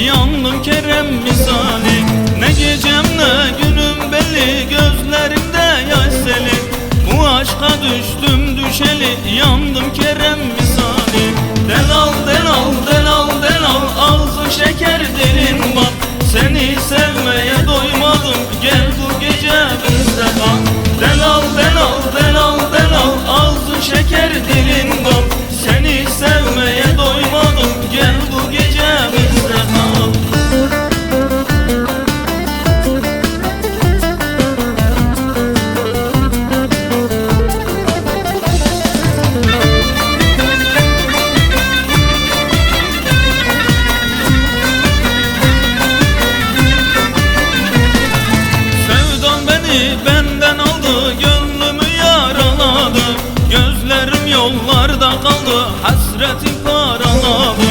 yandım Kerem misali. Ne gecem ne günüm belli, gözlerimde yaş seli. Bu aşka düştüm düşeli, yandım Kerem misali. Delal delal delal delal, ağzın şeker dilin bal. Seni sevmeye doymadım, gel bu gece bizde kal. Delal delal delal delal, ağzın şeker dilin bal. Seni sevmeye doymadım, gel bu gece bizde kal. Benden aldı, gönlümü yaraladı. Gözlerim yollarda kaldı, hasretim paraladı.